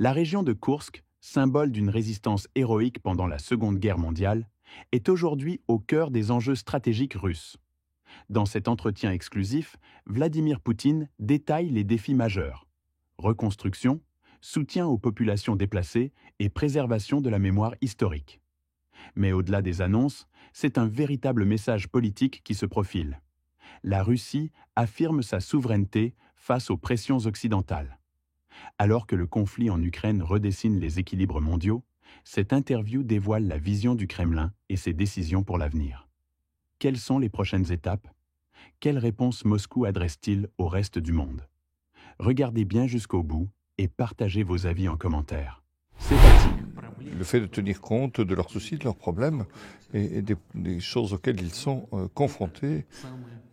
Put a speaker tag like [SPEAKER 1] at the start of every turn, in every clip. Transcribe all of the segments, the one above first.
[SPEAKER 1] La région de Koursk, symbole d'une résistance héroïque pendant la Seconde Guerre mondiale, est aujourd'hui au cœur des enjeux stratégiques russes. Dans cet entretien exclusif, Vladimir Poutine détaille les défis majeurs: reconstruction, soutien aux populations déplacées et préservation de la mémoire historique. Mais au-delà des annonces, c'est un véritable message politique qui se profile. La Russie affirme sa souveraineté face aux pressions occidentales. Alors que le conflit en Ukraine redessine les équilibres mondiaux, cette interview dévoile la vision du Kremlin et ses décisions pour l'avenir. Quelles sont les prochaines étapes? Quelle réponse Moscou adresse-t-il au reste du monde? Regardez bien jusqu'au bout et partagez vos avis en commentaire. C'est parti!
[SPEAKER 2] Le fait de tenir compte de leurs soucis, de leurs problèmes et des choses auxquelles ils sont confrontés,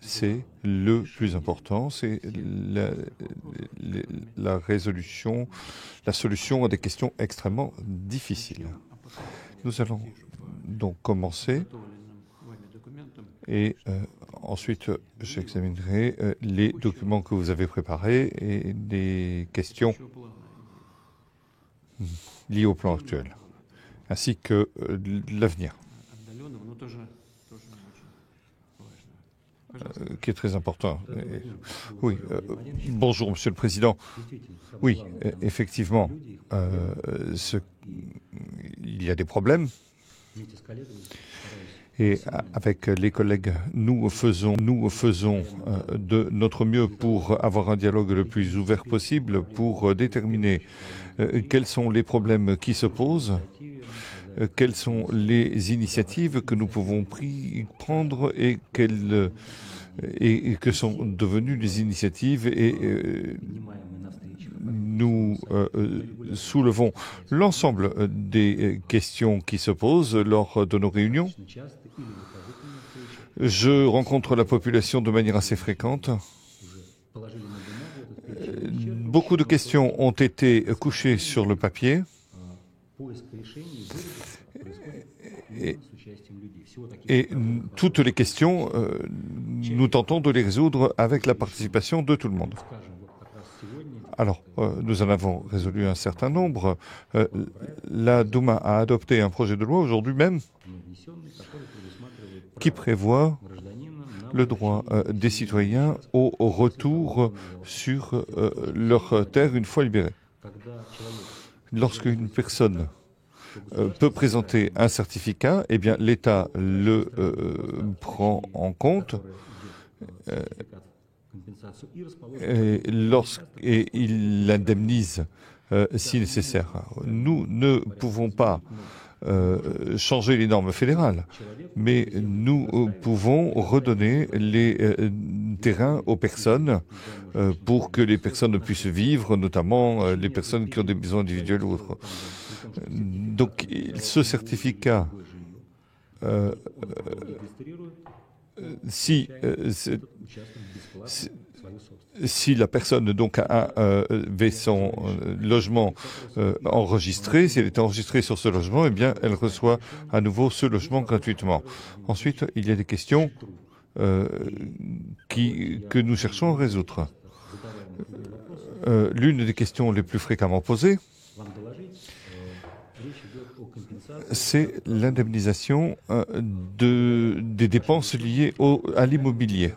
[SPEAKER 2] c'est le plus important, c'est la résolution, la solution à des questions extrêmement difficiles. Nous allons donc commencer et ensuite j'examinerai les documents que vous avez préparés et les questions liées au plan actuel, ainsi que l'avenir, qui est très important. Oui, bonjour Monsieur le Président. Oui, effectivement, il y a des problèmes. Et avec les collègues, nous faisons de notre mieux pour avoir un dialogue le plus ouvert possible, pour déterminer quels sont les problèmes qui se posent, quelles sont les initiatives que nous pouvons prendre et que sont devenues les initiatives et nous soulevons l'ensemble des questions qui se posent lors de nos réunions. Je rencontre la population de manière assez fréquente. Beaucoup de questions ont été couchées sur le papier. Et toutes les questions, nous tentons de les résoudre avec la participation de tout le monde. Alors, nous en avons résolu un certain nombre. La Douma a adopté un projet de loi aujourd'hui même qui prévoit le droit des citoyens au retour sur leur terre une fois libérée. Lorsqu'une personne peut présenter un certificat, eh bien l'État le prend en compte et il l'indemnise si nécessaire. Nous ne pouvons pas changer les normes fédérales, mais nous pouvons redonner les terrains aux personnes pour que les personnes puissent vivre, notamment les personnes qui ont des besoins individuels ou autres. Donc, ce certificat, si la personne donc avait son logement enregistré, si elle est enregistrée sur ce logement, eh bien, elle reçoit à nouveau ce logement gratuitement. Ensuite, il y a des questions que nous cherchons à résoudre. L'une des questions les plus fréquemment posées, c'est l'indemnisation des dépenses liées à l'immobilier.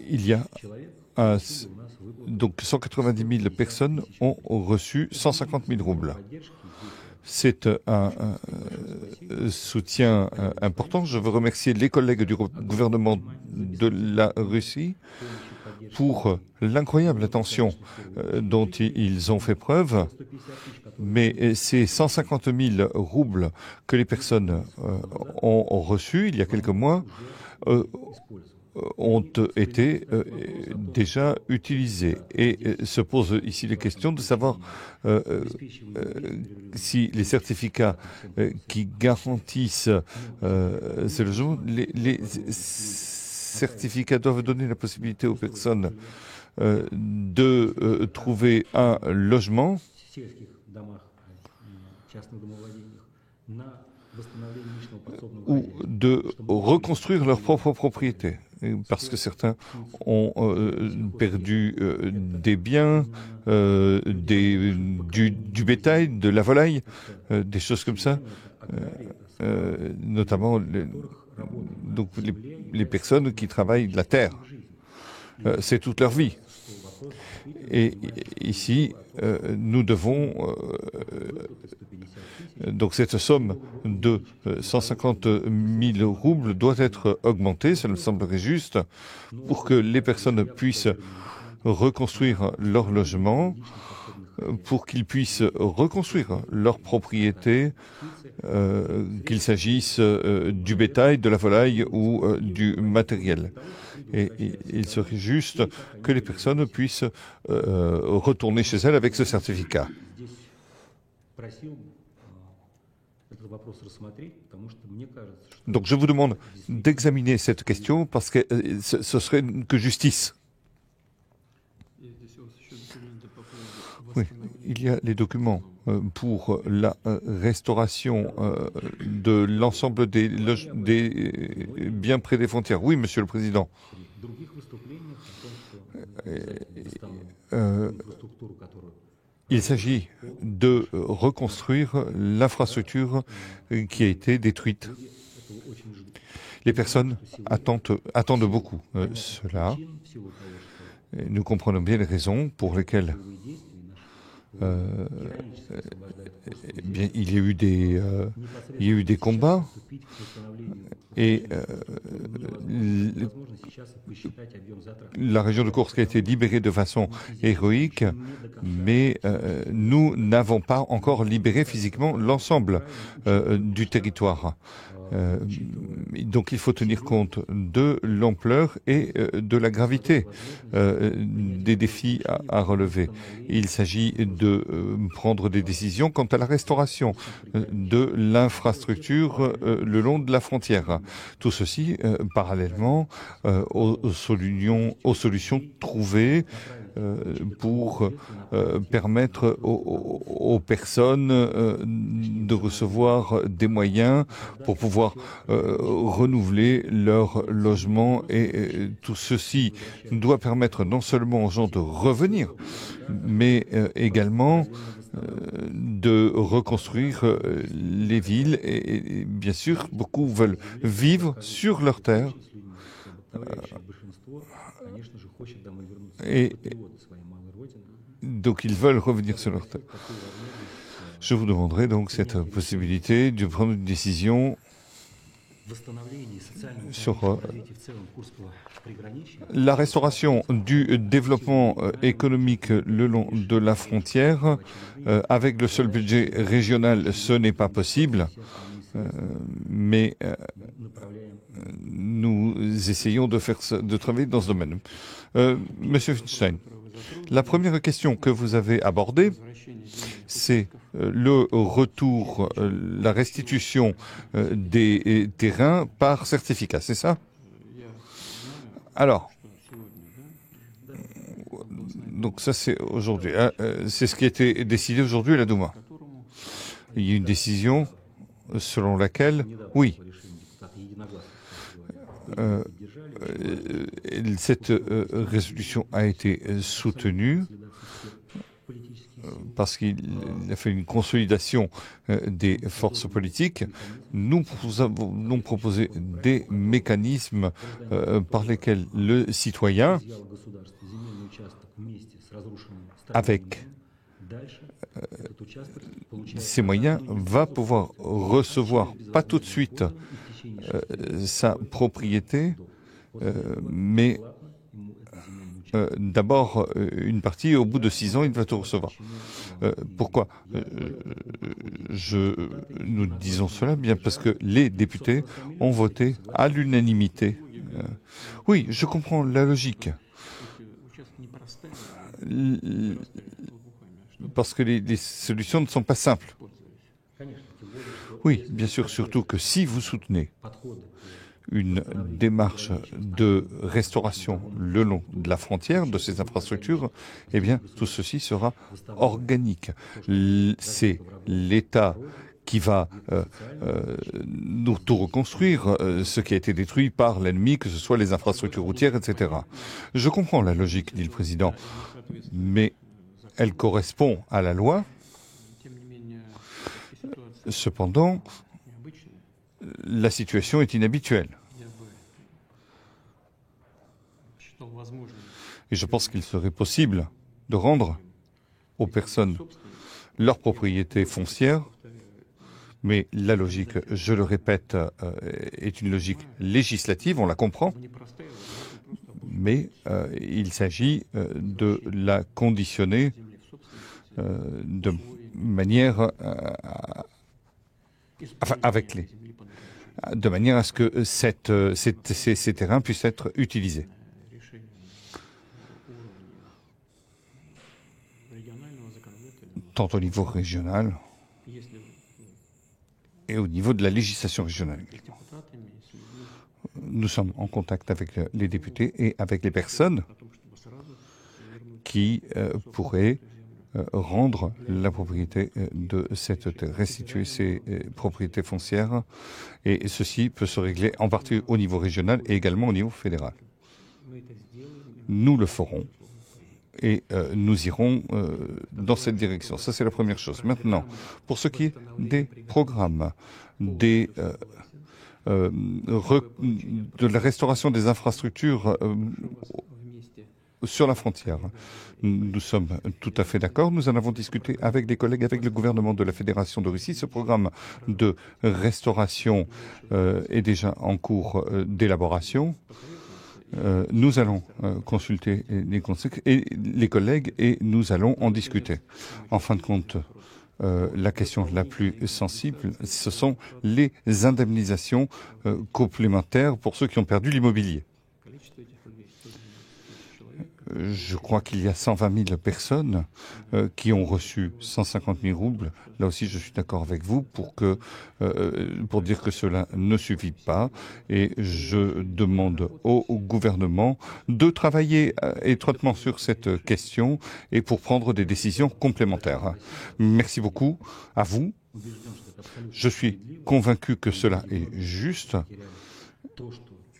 [SPEAKER 2] Il y a donc 190 000 personnes ont reçu 150 000 roubles. C'est un soutien important. Je veux remercier les collègues du gouvernement de la Russie pour l'incroyable attention dont ils ont fait preuve. Mais ces 150 000 roubles que les personnes ont reçus il y a quelques mois ont été déjà utilisés. Et se pose ici les questions de savoir si les certificats qui garantissent ces logements, les certificats doivent donner la possibilité aux personnes de trouver un logement ou de reconstruire leur propre propriété. parce que certains ont perdu des biens, du bétail, de la volaille, des choses comme ça, notamment donc les personnes qui travaillent la terre. C'est toute leur vie. Et ici, nous devons... donc cette somme de 150 000 roubles doit être augmentée, ça me semblerait juste, pour que les personnes puissent reconstruire leur logement, pour qu'ils puissent reconstruire leur propriété, qu'il s'agisse du bétail, de la volaille ou du matériel. Et il serait juste que les personnes puissent retourner chez elles avec ce certificat. Donc je vous demande d'examiner cette question parce que ce serait que justice. Oui, il y a les documents pour la restauration de l'ensemble des biens près des frontières. Oui, Monsieur le Président. Il s'agit de reconstruire l'infrastructure qui a été détruite. Les personnes attendent beaucoup cela. Nous comprenons bien les raisons pour lesquelles bien, il y a eu des combats et la région de Koursk a été libérée de façon héroïque, mais nous n'avons pas encore libéré physiquement l'ensemble du territoire. Donc il faut tenir compte de l'ampleur et de la gravité des défis à relever. Il s'agit de prendre des décisions quant à la restauration de l'infrastructure le long de la frontière. Tout ceci parallèlement aux solutions trouvées pour permettre aux personnes de recevoir des moyens pour pouvoir renouveler leur logement et tout ceci doit permettre non seulement aux gens de revenir, mais également de reconstruire les villes et bien sûr beaucoup veulent vivre sur leur terre. Et donc ils veulent revenir sur leur terre. Je vous demanderai donc cette possibilité de prendre une décision sur la restauration du développement économique le long de la frontière. Avec le seul budget régional, ce n'est pas possible, mais nous essayons de travailler dans ce domaine. Monsieur Feinstein, la première question que vous avez abordée, c'est le retour, la restitution des terrains par certificat, c'est ça? Alors, donc ça c'est aujourd'hui, hein, c'est ce qui a été décidé aujourd'hui à la Douma. Il y a une décision selon laquelle, oui, cette résolution a été soutenue parce qu'il a fait une consolidation des forces politiques. Nous avons proposé des mécanismes par lesquels le citoyen, avec ces moyens, va pouvoir recevoir, pas tout de suite, sa propriété, mais d'abord une partie, au bout de 6 ans, il va tout recevoir. Pourquoi nous disons cela? Bien parce que les députés ont voté à l'unanimité. Oui, je comprends la logique. Parce que les solutions ne sont pas simples. Oui, bien sûr, surtout que si vous soutenez une démarche de restauration le long de la frontière de ces infrastructures, eh bien, tout ceci sera organique. C'est l'État qui va nous tout reconstruire, ce qui a été détruit par l'ennemi, que ce soit les infrastructures routières, etc. Je comprends la logique, dit le président, mais elle correspond à la loi. Cependant, la situation est inhabituelle. Et je pense qu'il serait possible de rendre aux personnes leur propriété foncière, mais la logique, je le répète, est une logique législative, on la comprend, mais il s'agit de la conditionner de manière de manière à ce que ces terrains puissent être utilisés. Tant au niveau régional et au niveau de la législation régionale. Nous sommes en contact avec les députés et avec les personnes qui pourraient rendre la propriété de cette terre, restituer ses propriétés foncières, et ceci peut se régler en partie au niveau régional et également au niveau fédéral. Nous le ferons et nous irons dans cette direction. Ça, c'est la première chose. Maintenant, pour ce qui est des programmes, de la restauration des infrastructures sur la frontière. Nous sommes tout à fait d'accord. Nous en avons discuté avec des collègues, avec le gouvernement de la Fédération de Russie. Ce programme de restauration est déjà en cours d'élaboration. Nous allons consulter les collègues et nous allons en discuter. En fin de compte, la question la plus sensible, ce sont les indemnisations complémentaires pour ceux qui ont perdu l'immobilier. Je crois qu'il y a 120 000 personnes qui ont reçu 150 000 roubles. Là aussi, je suis d'accord avec vous pour dire que cela ne suffit pas. Et je demande au gouvernement de travailler étroitement sur cette question et pour prendre des décisions complémentaires. Merci beaucoup à vous. Je suis convaincu que cela est juste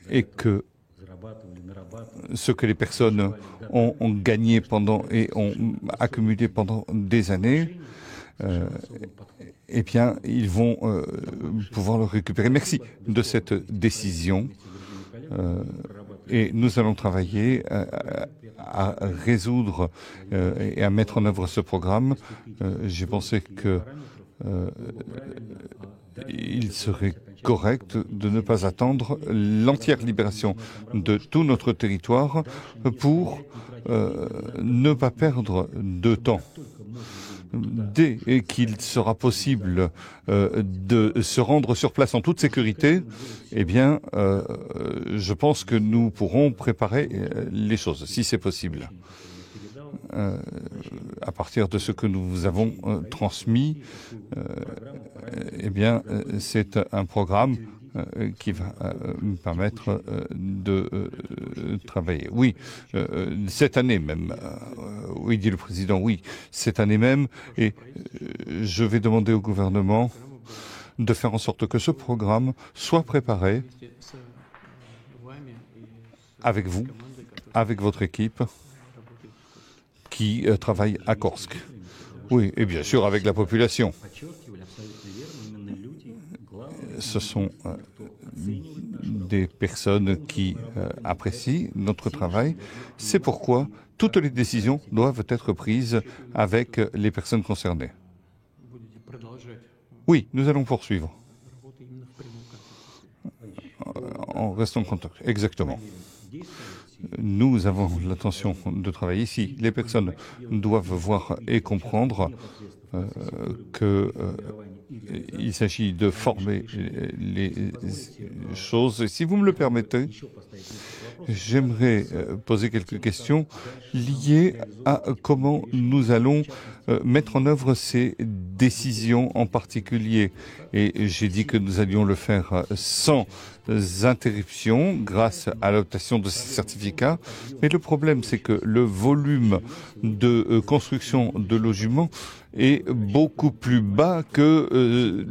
[SPEAKER 2] et que ce que les personnes ont gagné et ont accumulé pendant des années, eh bien, ils vont pouvoir le récupérer. Merci de cette décision. Et nous allons travailler à résoudre et à mettre en œuvre ce programme. J'ai pensé que il serait correct de ne pas attendre l'entière libération de tout notre territoire pour ne pas perdre de temps. Dès qu'il sera possible de se rendre sur place en toute sécurité, eh bien, je pense que nous pourrons préparer les choses, si c'est possible. À partir de ce que nous vous avons transmis, eh bien, c'est un programme qui va me permettre de travailler. Oui, cette année même. Oui, dit le président, oui, cette année même. Et je vais demander au gouvernement de faire en sorte que ce programme soit préparé avec vous, avec votre équipe qui travaille à Korsk. Oui, et bien sûr avec la population. Ce sont des personnes qui apprécient notre travail. C'est pourquoi toutes les décisions doivent être prises avec les personnes concernées. Oui, nous allons poursuivre. En restant en contact. Exactement. Nous avons l'intention de travailler ici. Les personnes doivent voir et comprendre qu'il s'agit de former les choses. Et si vous me le permettez, j'aimerais poser quelques questions liées à comment nous allons mettre en œuvre ces décisions en particulier. Et j'ai dit que nous allions le faire sans interruption grâce à l'adoption de ces certificats. Mais le problème, c'est que le volume de construction de logements est beaucoup plus bas que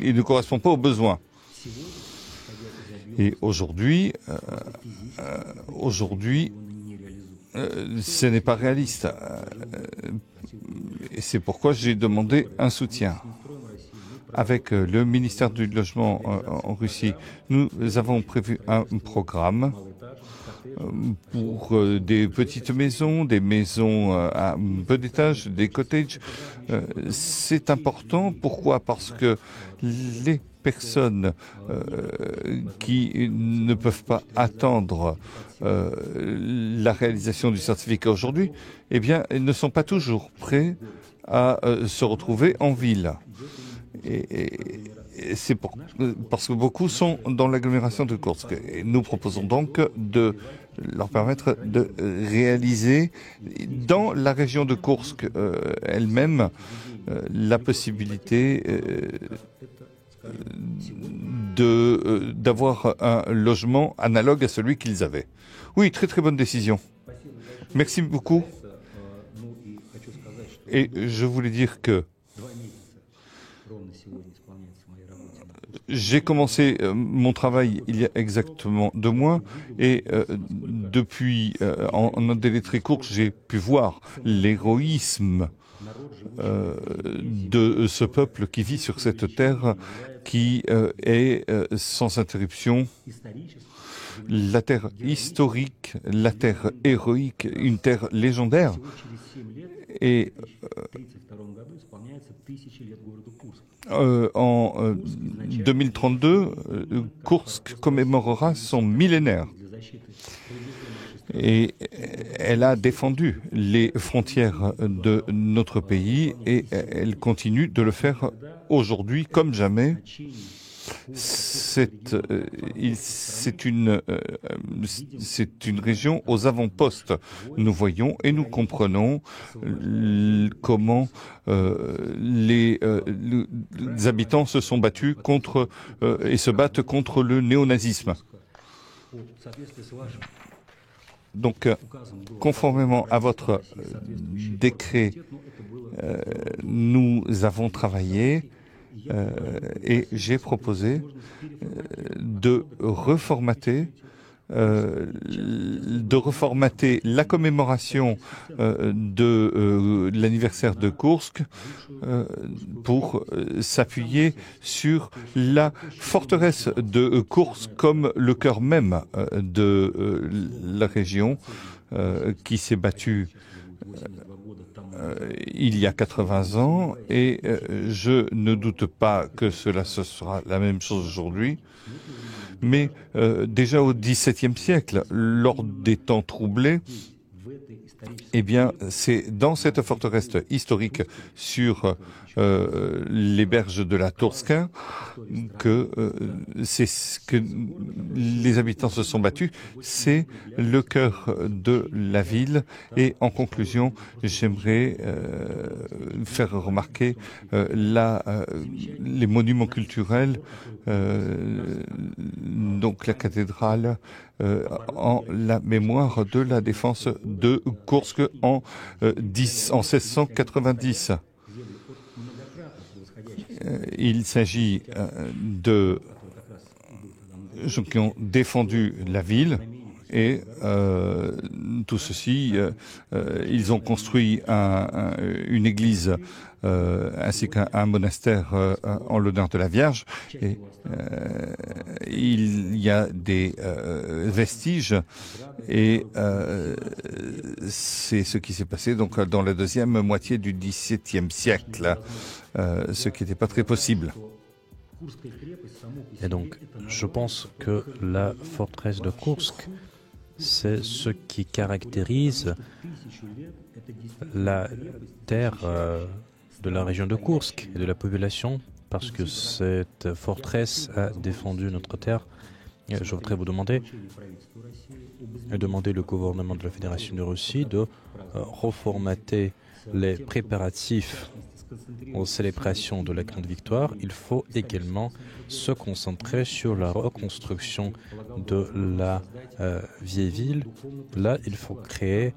[SPEAKER 2] il ne correspond pas aux besoins. Et aujourd'hui, ce n'est pas réaliste. Et c'est pourquoi j'ai demandé un soutien. Avec le ministère du Logement en Russie, nous avons prévu un programme pour des petites maisons, des maisons à peu d'étages, des cottages. C'est important. Pourquoi? Parce que les personnes qui ne peuvent pas attendre la réalisation du certificat aujourd'hui, eh bien, elles ne sont pas toujours prêts à se retrouver en ville. Et c'est parce que beaucoup sont dans l'agglomération de Kursk. Et nous proposons donc de leur permettre de réaliser dans la région de Kursk elle-même la possibilité d'avoir un logement analogue à celui qu'ils avaient. Oui, très très bonne décision. Merci beaucoup. Et je voulais dire que j'ai commencé mon travail il y a exactement 2 mois et depuis, en un délai très court, j'ai pu voir l'héroïsme de ce peuple qui vit sur cette terre qui est sans interruption la terre historique, la terre héroïque, une terre légendaire. Et en 2032, Kursk commémorera son millénaire. Et elle a défendu les frontières de notre pays et elle continue de le faire aujourd'hui comme jamais. C'est une région aux avant-postes. Nous voyons et nous comprenons comment les habitants se sont battus contre et se battent contre le néonazisme. Donc, conformément à votre décret, nous avons travaillé et j'ai proposé de reformater la commémoration de l'anniversaire de Kursk pour s'appuyer sur la forteresse de Kursk comme le cœur même de la région qui s'est battue il y a 80 ans et je ne doute pas que ce sera la même chose aujourd'hui. Mais déjà au XVIIe siècle, lors des temps troublés, eh bien, c'est dans cette forteresse historique sur les berges de la Tourska que c'est ce que les habitants se sont battus. C'est le cœur de la ville. Et en conclusion, j'aimerais faire remarquer les monuments culturels, donc la cathédrale, en la mémoire de la défense de Kursk en 1690. Il s'agit de gens qui ont défendu la ville et tout ceci, ils ont construit une église ainsi qu'un monastère en l'honneur de la Vierge. Et il y a des vestiges et c'est ce qui s'est passé donc dans la deuxième moitié du XVIIe siècle, ce qui n'était pas très possible.
[SPEAKER 3] Et donc, je pense que la forteresse de Kursk, c'est ce qui caractérise la terre de la région de Kursk et de la population, parce que cette forteresse a défendu notre terre Je voudrais vous demander le gouvernement de la Fédération de Russie de reformater les préparatifs aux célébrations de la Grande Victoire. Il faut également se concentrer sur la reconstruction de la vieille ville. Là, il faut créer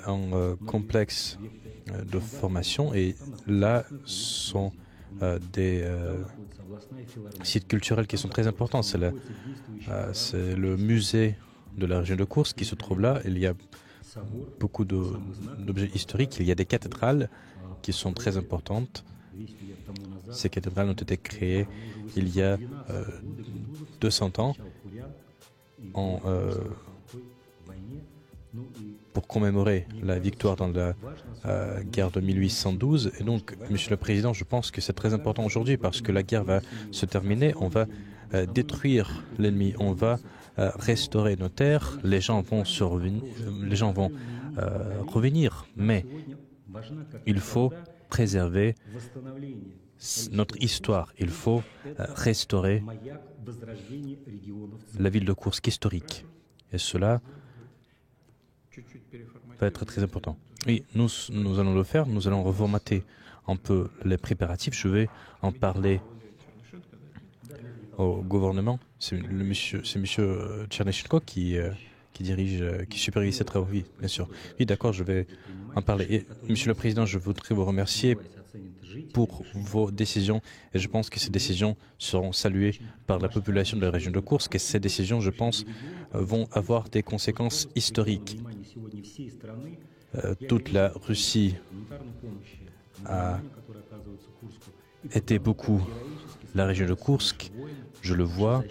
[SPEAKER 3] un complexe de formation et là sont des sites culturels qui sont très importants. C'est le musée de la région de Koursk qui se trouve là. Il y a beaucoup d'objets historiques. Il y a des cathédrales qui sont très importantes. Ces cathédrales ont été créées il y a 200 ans pour commémorer la victoire dans la guerre de 1812. Et donc, Monsieur le Président, je pense que c'est très important aujourd'hui parce que la guerre va se terminer. On va détruire l'ennemi, on va restaurer nos terres, les gens vont revenir, mais il faut préserver notre histoire, il faut restaurer la ville de Koursk historique. Et cela va être très important. Oui, nous allons le faire, nous allons reformater un peu les préparatifs. Je vais en parler au gouvernement. C'est monsieur Tchernichenko qui supervise cette travaux. Oui, bien sûr. Oui, d'accord, je vais en parler. Et, Monsieur le Président, je voudrais vous remercier pour vos décisions et je pense que ces décisions seront saluées par la population de la région de Koursk et ces décisions, je pense, vont avoir des conséquences historiques. Toute la Russie a aidé beaucoup la région de Koursk, je le vois,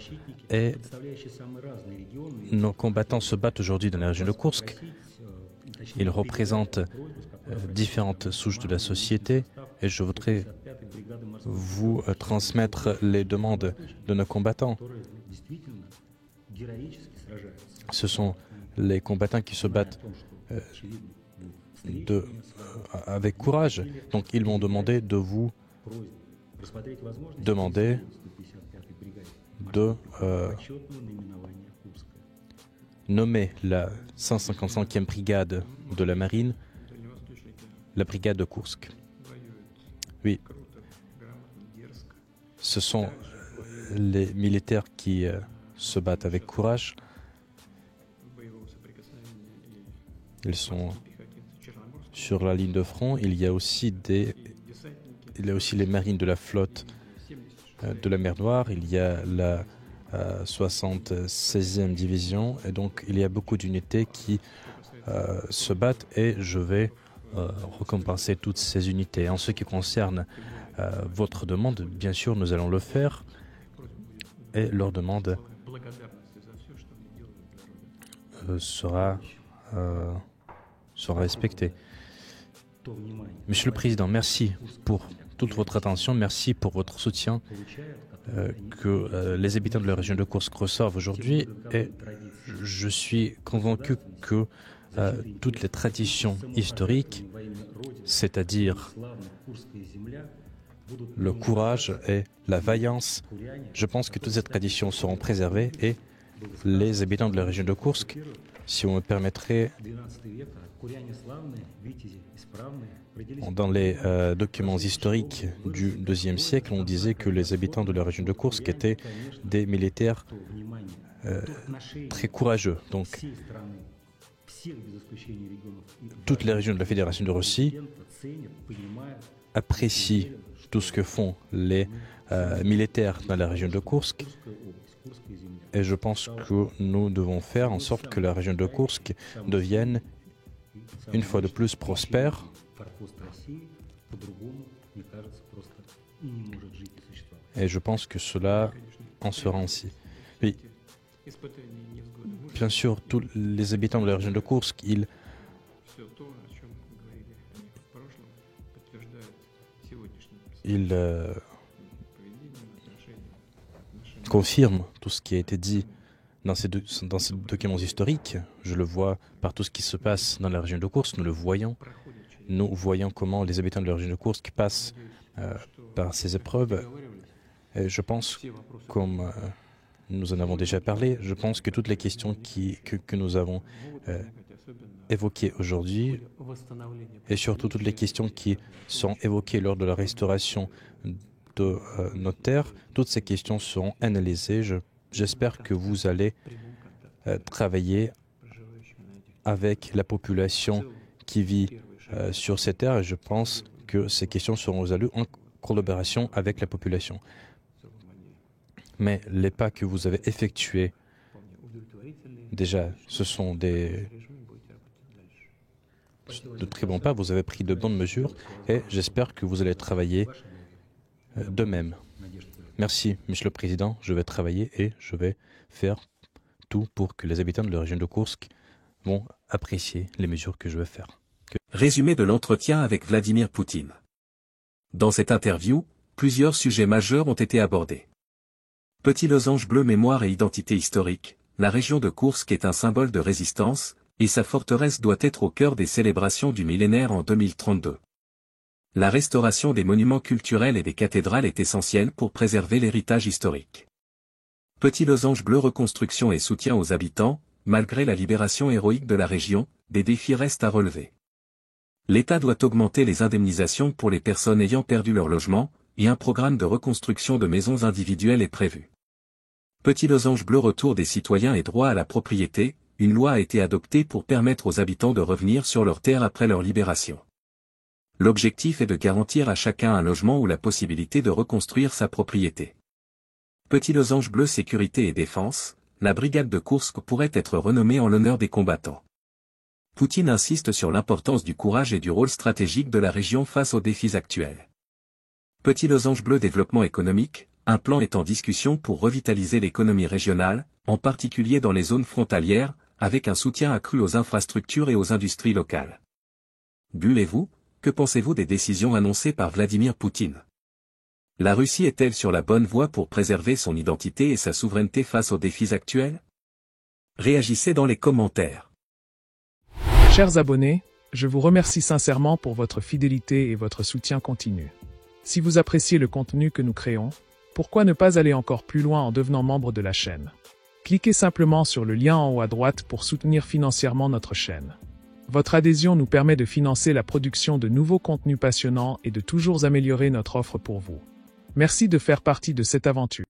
[SPEAKER 3] et nos combattants se battent aujourd'hui dans la région de Koursk. Ils représentent différentes souches de la société et je voudrais vous transmettre les demandes de nos combattants. Ce sont les combattants qui se battent avec courage. Donc ils m'ont demandé de vous demander de nommer la 155e brigade de la marine, la brigade de Koursk. Oui, ce sont les militaires qui se battent avec courage. Ils sont sur la ligne de front. Il y a aussi les marines de la flotte de la mer Noire. Il y a la 76e division. Et donc, il y a beaucoup d'unités qui se battent et je vais récompenser toutes ces unités. En ce qui concerne votre demande, bien sûr, nous allons le faire et leur demande sera respectée. Monsieur le Président, merci pour toute votre attention, merci pour votre soutien que les habitants de la région de Koursk reçoivent aujourd'hui et je suis convaincu que toutes les traditions historiques, c'est-à-dire le courage et la vaillance, je pense que toutes ces traditions seront préservées et les habitants de la région de Koursk, si on me permettrait, dans les documents historiques du IIe siècle, on disait que les habitants de la région de Koursk étaient des militaires très courageux. Donc, toutes les régions de la Fédération de Russie apprécient tout ce que font les militaires dans la région de Koursk. Et je pense que nous devons faire en sorte que la région de Koursk devienne une fois de plus prospère. Et je pense que cela en sera ainsi. Oui. Bien sûr, tous les habitants de la région de Koursk, ils confirment tout ce qui a été dit dans ces documents historiques. Je le vois par tout ce qui se passe dans la région de Koursk, nous le voyons. Nous voyons comment les habitants de la région de Koursk passent par ces épreuves. Et je pense, comme nous en avons déjà parlé. Je pense que toutes les questions que nous avons évoquées aujourd'hui, et surtout toutes les questions qui sont évoquées lors de la restauration de nos terres, toutes ces questions seront analysées. J'espère que vous allez travailler avec la population qui vit sur ces terres, et je pense que ces questions seront résolues en collaboration avec la population. Mais les pas que vous avez effectués, déjà, ce sont de très bons pas. Vous avez pris de bonnes mesures et j'espère que vous allez travailler de même. Merci, Monsieur le Président. Je vais travailler et je vais faire tout pour que les habitants de la région de Koursk vont apprécier les mesures que je vais faire.
[SPEAKER 4] Résumé de l'entretien avec Vladimir Poutine. Dans cette interview, plusieurs sujets majeurs ont été abordés. Petit losange bleu, mémoire et identité historique, la région de Koursk est un symbole de résistance, et sa forteresse doit être au cœur des célébrations du millénaire en 2032. La restauration des monuments culturels et des cathédrales est essentielle pour préserver l'héritage historique. Petit losange bleu, reconstruction et soutien aux habitants, malgré la libération héroïque de la région, des défis restent à relever. L'État doit augmenter les indemnisations pour les personnes ayant perdu leur logement, et un programme de reconstruction de maisons individuelles est prévu. Petit losange bleu, retour des citoyens et droit à la propriété, une loi a été adoptée pour permettre aux habitants de revenir sur leurs terres après leur libération. L'objectif est de garantir à chacun un logement ou la possibilité de reconstruire sa propriété. Petit losange bleu, sécurité et défense, la brigade de Koursk pourrait être renommée en l'honneur des combattants. Poutine insiste sur l'importance du courage et du rôle stratégique de la région face aux défis actuels. Petit losange bleu, développement économique, un plan est en discussion pour revitaliser l'économie régionale, en particulier dans les zones frontalières, avec un soutien accru aux infrastructures et aux industries locales. Bull et vous, que pensez-vous des décisions annoncées par Vladimir Poutine? La Russie est-elle sur la bonne voie pour préserver son identité et sa souveraineté face aux défis actuels? Réagissez dans les commentaires.
[SPEAKER 5] Chers abonnés, je vous remercie sincèrement pour votre fidélité et votre soutien continu. Si vous appréciez le contenu que nous créons, pourquoi ne pas aller encore plus loin en devenant membre de la chaîne? Cliquez simplement sur le lien en haut à droite pour soutenir financièrement notre chaîne. Votre adhésion nous permet de financer la production de nouveaux contenus passionnants et de toujours améliorer notre offre pour vous. Merci de faire partie de cette aventure.